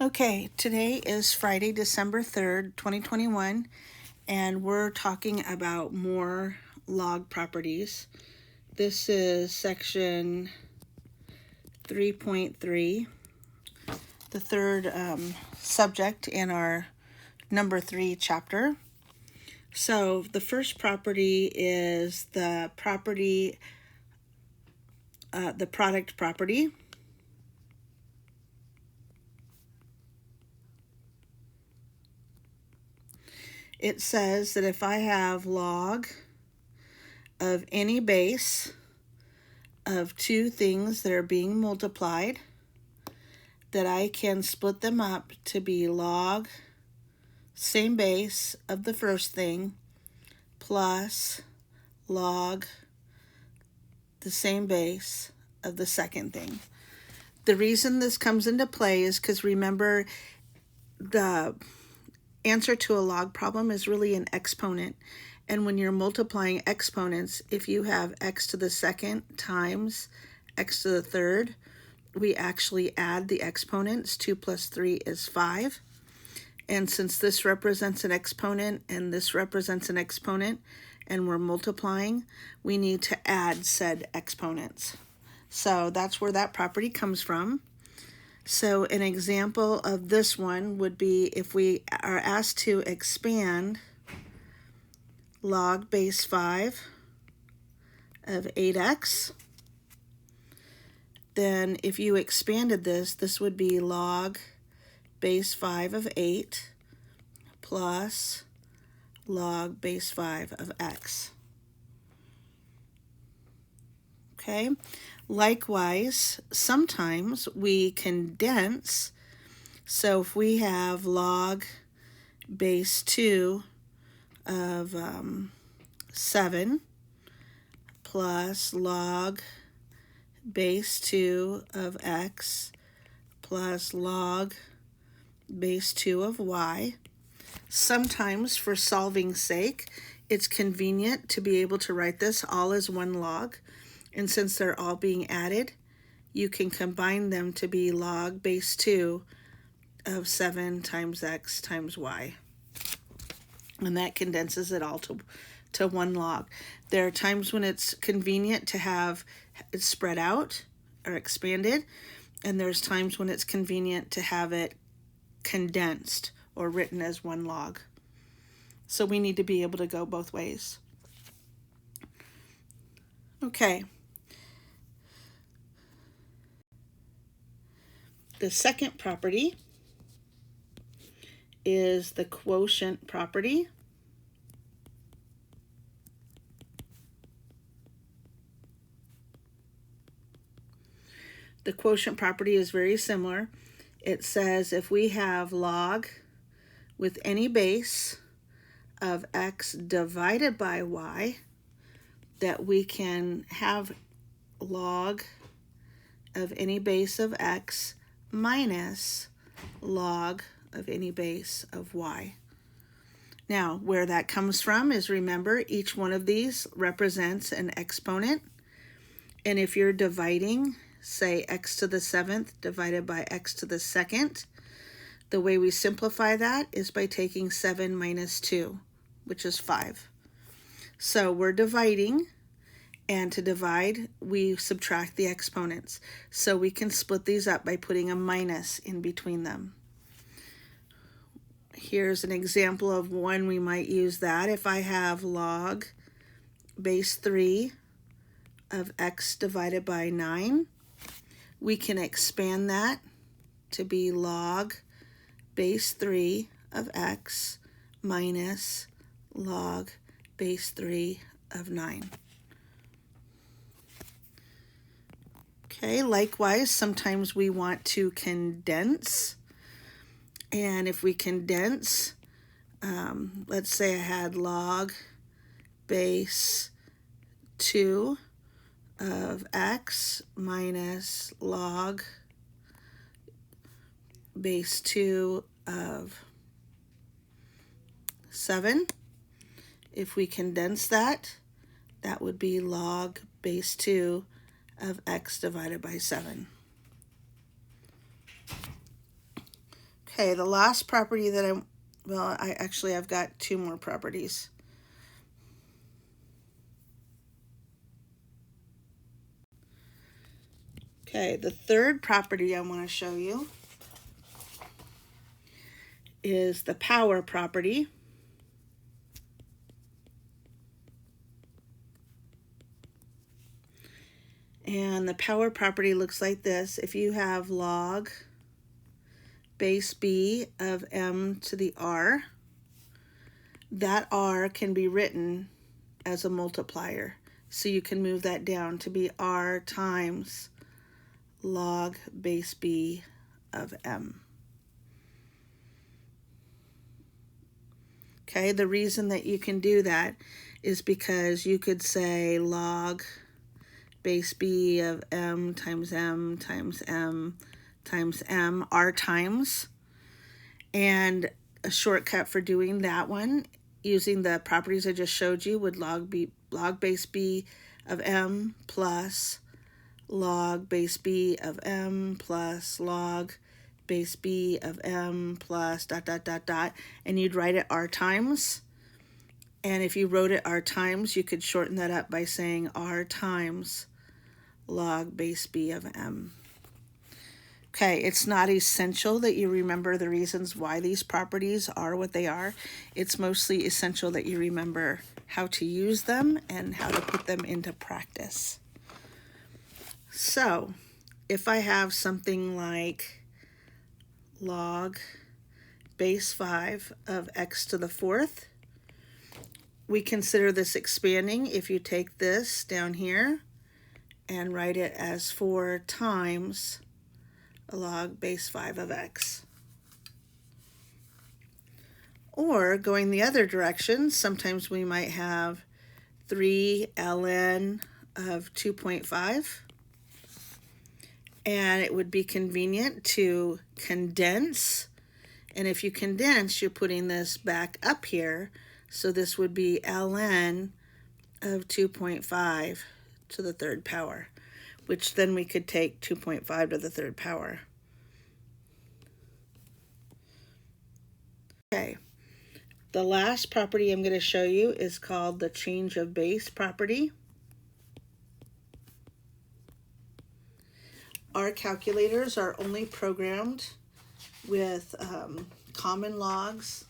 Okay, today is Friday, December 3rd, 2021, and we're talking about more log properties. This is section 3.3, the third subject in our number 3 chapter. So the first property is the product property. It says that if I have log of any base of two things that are being multiplied, that I can split them up to be log same base of the first thing plus log the same base of the second thing. The reason this comes into play is because remember, the answer to a log problem is really an exponent. And when you're multiplying exponents, if you have x to the second times x to the third, we actually add the exponents. 2 plus 3 is 5. And since this represents an exponent and this represents an exponent, and we're multiplying, we need to add said exponents. So that's where that property comes from. So an example of this one would be if we are asked to expand log base 5 of 8x, then if you expanded this would be log base 5 of 8 plus log base 5 of x. Okay, likewise, sometimes we condense. So if we have log base 2 of 7 plus log base 2 of x plus log base 2 of y. Sometimes, for solving's sake, it's convenient to be able to write this all as one log. And since they're all being added, you can combine them to be log base 2 of 7 times x times y. And that condenses it all to one log. There are times when it's convenient to have it spread out or expanded, and there's times when it's convenient to have it condensed or written as one log. So we need to be able to go both ways. Okay. The second property is the quotient property. The quotient property is very similar. It says if we have log with any base of x divided by y, that we can have log of any base of x minus log of any base of y. Now, where that comes from is, remember, each one of these represents an exponent. And if you're dividing, say, x to the 7th divided by x to the 2nd, the way we simplify that is by taking 7 minus 2, which is 5. So we're dividing, and to divide, we subtract the exponents. So we can split these up by putting a minus in between them. Here's an example of one we might use that. If I have log base 3 of x divided by 9, we can expand that to be log base 3 of x minus log base 3 of 9. Okay, likewise, sometimes we want to condense. And if we condense, let's say I had log base 2 of x minus log base 2 of 7. If we condense that, that would be log base 2 of x divided by 7. Okay, the last property that I've got two more properties. Okay, the third property I want to show you is the power property. And the power property looks like this. If you have log base b of m to the r, that r can be written as a multiplier. So you can move that down to be r times log base b of m. Okay, the reason that you can do that is because you could say log base b of m times m times m times m, r times. And a shortcut for doing that one, using the properties I just showed you, would log base b of m plus log base b of m plus log base b of m plus ... and you'd write it r times. And if you wrote it r times, you could shorten that up by saying r times log base b of m. Okay, it's not essential that you remember the reasons why these properties are what they are. It's mostly essential that you remember how to use them and how to put them into practice. So, if I have something like log base 5 of x to the 4th, we consider this expanding if you take this down here and write it as 4 times log base 5 of x. Or going the other direction, sometimes we might have 3 ln of 2.5. And it would be convenient to condense. And if you condense, you're putting this back up here. So this would be ln of 2.5 to the 3rd power, which then we could take 2.5 to the 3rd power. Okay, the last property I'm going to show you is called the change of base property. Our calculators are only programmed with common logs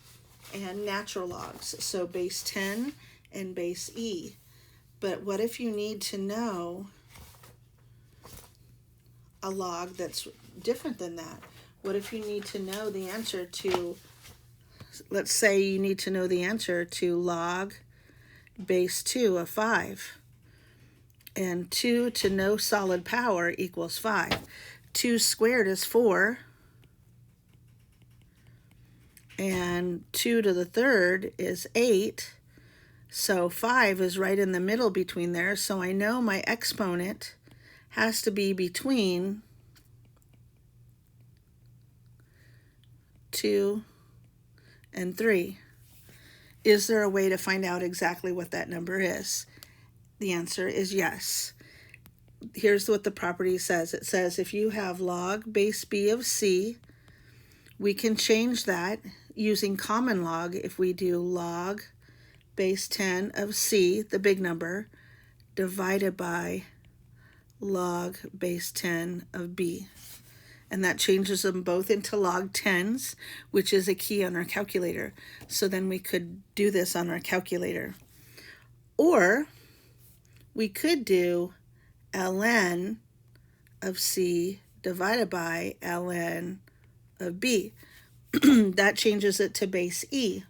and natural logs, so base 10 and base e. But what if you need to know a log that's different than that? What if you need to know the answer to, let's say you need to know the answer to log base 2 of 5. And 2 to no solid power equals 5. 2 squared is 4. And 2 to the 3rd is 8. So 5 is right in the middle between there. So I know my exponent has to be between 2 and 3. Is there a way to find out exactly what that number is? The answer is yes. Here's what the property says. It says if you have log base b of c, we can change that using common log. If we do log base 10 of c, the big number, divided by log base 10 of b. And that changes them both into log 10s, which is a key on our calculator. So then we could do this on our calculator. Or we could do ln of c divided by ln of b. That changes it to base e.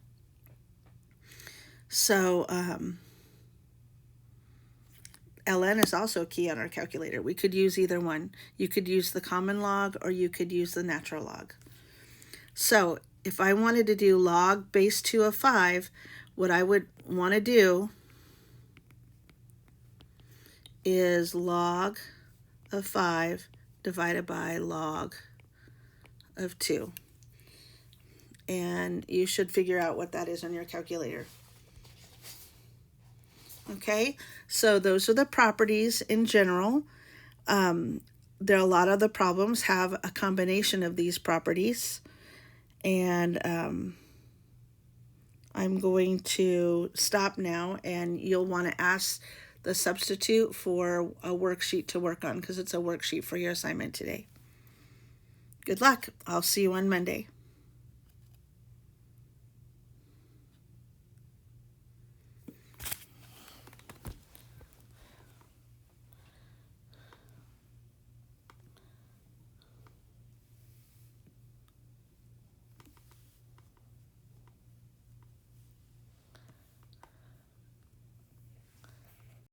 So ln is also a key on our calculator. We could use either one. You could use the common log or you could use the natural log. So if I wanted to do log base 2 of 5, what I would want to do is log of 5 divided by log of 2. And you should figure out what that is on your calculator. Okay, so those are the properties in general. There are a lot of the problems have a combination of these properties. And I'm going to stop now, and you'll want to ask the substitute for a worksheet to work on because it's a worksheet for your assignment today. Good luck. I'll see you on Monday.